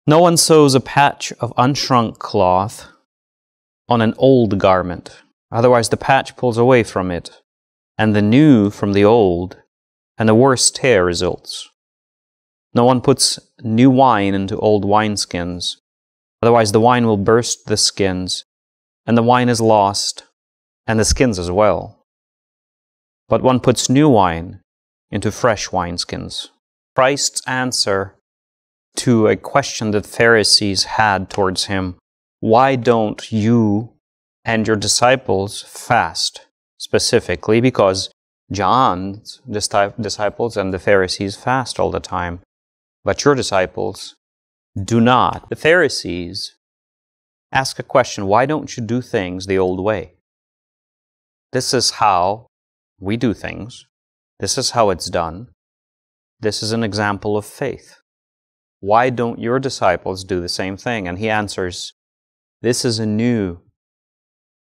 No one sews a patch of unshrunk cloth on an old garment. Otherwise the patch pulls away from it, and the new from the old, and a worse tear results. No one puts new wine into old wineskins. Otherwise the wine will burst the skins, and the wine is lost, and the skins as well. But one puts new wine into fresh wineskins. Christ's answer to a question that Pharisees had towards him: why don't you and your disciples fast? Specifically because John's disciples and the Pharisees fast all the time, but your disciples do not. The Pharisees ask a question: why don't you do things the old way? This is how we do things. This is how it's done. This is an example of faith. Why don't your disciples do the same thing? And he answers, this is a new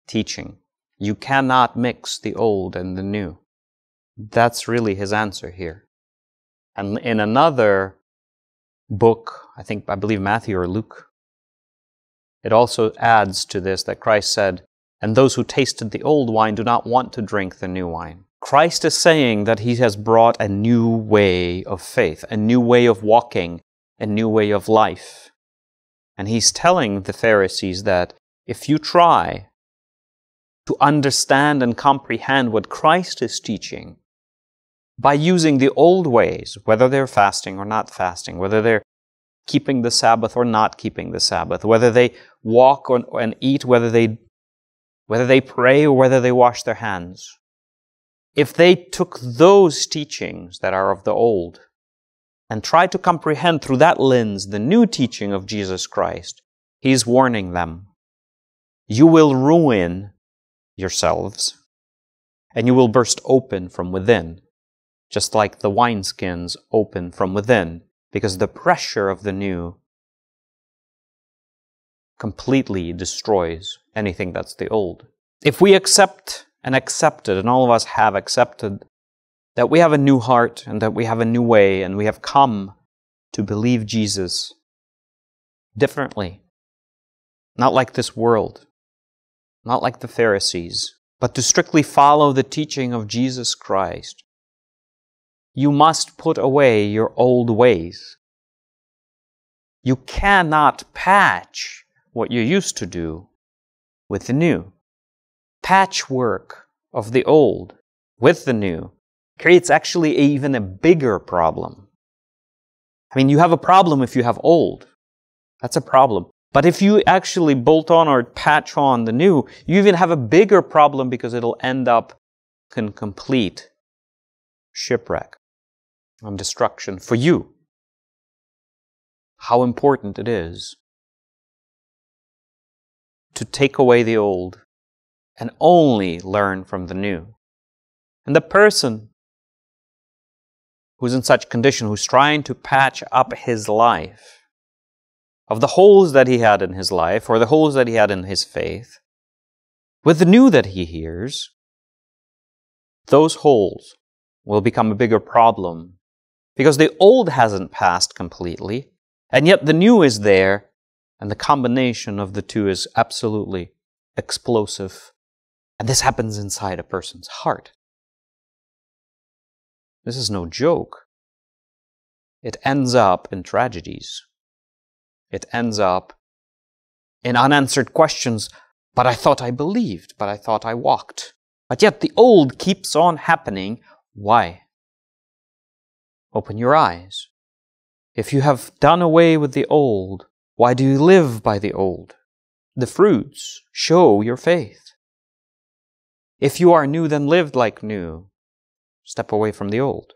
teaching. You cannot mix the old and the new. That's really his answer here. And in another book, I believe Matthew or Luke, it also adds to this that Christ said, and those who tasted the old wine do not want to drink the new wine. Christ is saying that he has brought a new way of faith, a new way of walking, a new way of life. And he's telling the Pharisees that if you try to understand and comprehend what Christ is teaching by using the old ways, whether they're fasting or not fasting, whether they're keeping the Sabbath or not keeping the Sabbath, whether they walk and eat, whether they pray or whether they wash their hands, if they took those teachings that are of the old and try to comprehend through that lens the new teaching of Jesus Christ, he's warning them. You will ruin yourselves, and you will burst open from within, just like the wineskins open from within, because the pressure of the new completely destroys anything that's the old. If we accepted, and all of us have accepted, that we have a new heart and that we have a new way and we have come to believe Jesus differently, not like this world, not like the Pharisees, but to strictly follow the teaching of Jesus Christ, you must put away your old ways. You cannot patch what you used to do with the new. Patchwork of the old with the new creates actually even a bigger problem. I mean, you have a problem if you have old. That's a problem. But if you actually bolt on or patch on the new, you even have a bigger problem because it'll end up in complete shipwreck and destruction for you. How important it is to take away the old and only learn from the new. And the person who's in such condition, who's trying to patch up his life, of the holes that he had in his life, or the holes that he had in his faith, with the new that he hears, those holes will become a bigger problem, because the old hasn't passed completely, and yet the new is there, and the combination of the two is absolutely explosive. And this happens inside a person's heart. This is no joke. It ends up in tragedies. It ends up in unanswered questions. But I thought I believed, but I thought I walked. But yet the old keeps on happening. Why? Open your eyes. If you have done away with the old, why do you live by the old? The fruits show your faith. If you are new, then live like new. Step away from the old.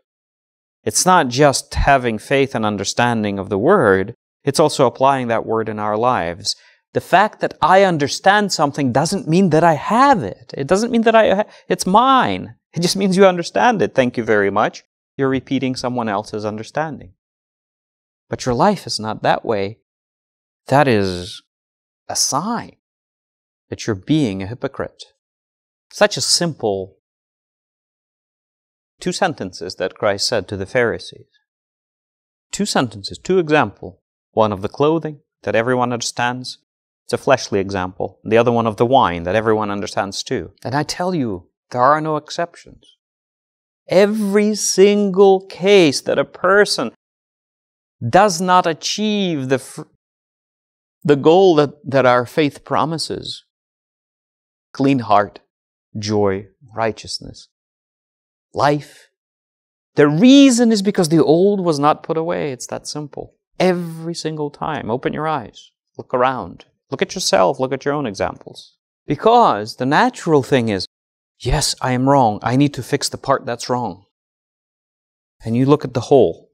It's not just having faith and understanding of the Word, it's also applying that Word in our lives. The fact that I understand something doesn't mean that I have it. It doesn't mean that it's mine. It just means you understand it. Thank you very much. You're repeating someone else's understanding. But your life is not that way. That is a sign that you're being a hypocrite. Such a simple 2 sentences that Christ said to the Pharisees. 2 sentences, 2 examples. one of the clothing that everyone understands. It's a fleshly example. The other one of the wine that everyone understands too. And I tell you, there are no exceptions. Every single case that a person does not achieve the goal that our faith promises, clean heart, joy, righteousness, life, the reason is because the old was not put away. It's that simple. Every single time. Open your eyes. Look around. Look at yourself. Look at your own examples. Because the natural thing is, yes, I am wrong. I need to fix the part that's wrong. And you look at the whole.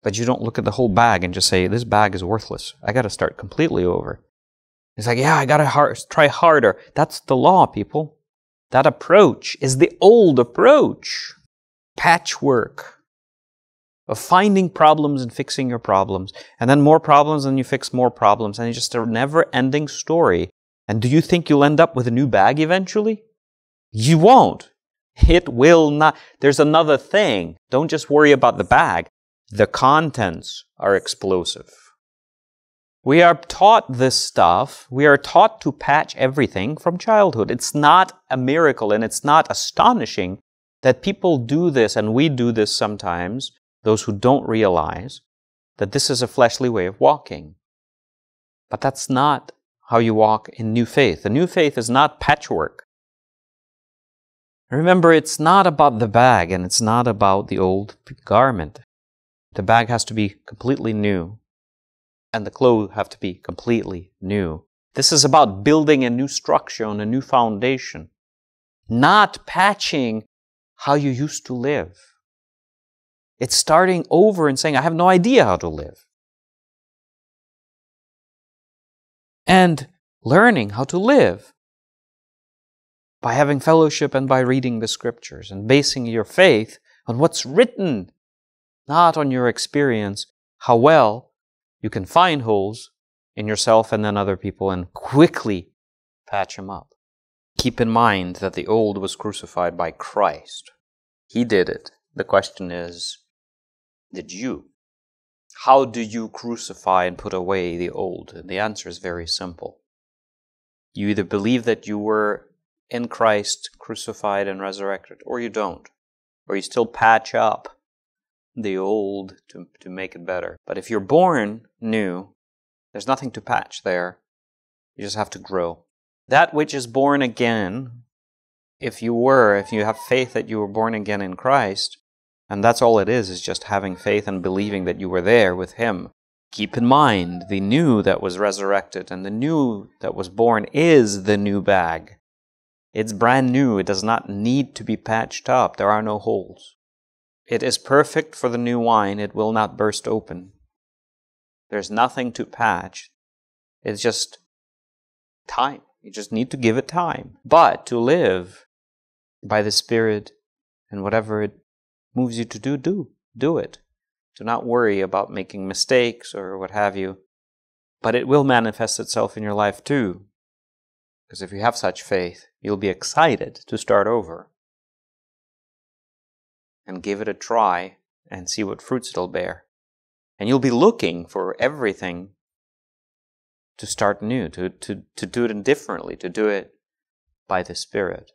But you don't look at the whole bag and just say, this bag is worthless. I got to start completely over. It's like, yeah, I got to try harder. That's the law, people. That approach is the old approach. Patchwork of finding problems and fixing your problems. And then more problems and you fix more problems. And it's just a never-ending story. And do you think you'll end up with a new bag eventually? You won't. It will not. There's another thing. Don't just worry about the bag. The contents are explosive. We are taught this stuff. We are taught to patch everything from childhood. It's not a miracle and it's not astonishing that people do this, and we do this sometimes, those who don't realize that this is a fleshly way of walking. But that's not how you walk in new faith. The new faith is not patchwork. Remember, it's not about the bag and it's not about the old garment. The bag has to be completely new and the clothes have to be completely new. This is about building a new structure on a new foundation, not patching how you used to live. It's starting over and saying, I have no idea how to live. And learning how to live by having fellowship and by reading the scriptures and basing your faith on what's written, not on your experience, how well you can find holes in yourself and then other people and quickly patch them up. Keep in mind that the old was crucified by Christ. He did it. The question is, did you? How do you crucify and put away the old? And the answer is very simple. You either believe that you were in Christ crucified and resurrected, or you don't. Or you still patch up the old to make it better. But if you're born new, there's nothing to patch there. You just have to grow. That which is born again, if you have faith that you were born again in Christ, and that's all it is just having faith and believing that you were there with Him. Keep in mind, the new that was resurrected and the new that was born is the new bag. It's brand new. It does not need to be patched up. There are no holes. It is perfect for the new wine. It will not burst open. There's nothing to patch. It's just time. You just need to give it time. But to live by the Spirit and whatever it moves you to do it. Do not worry about making mistakes or what have you. But it will manifest itself in your life too. Because if you have such faith, you'll be excited to start over and give it a try and see what fruits it'll bear. And you'll be looking for everything to start new, to do it differently, to do it by the Spirit.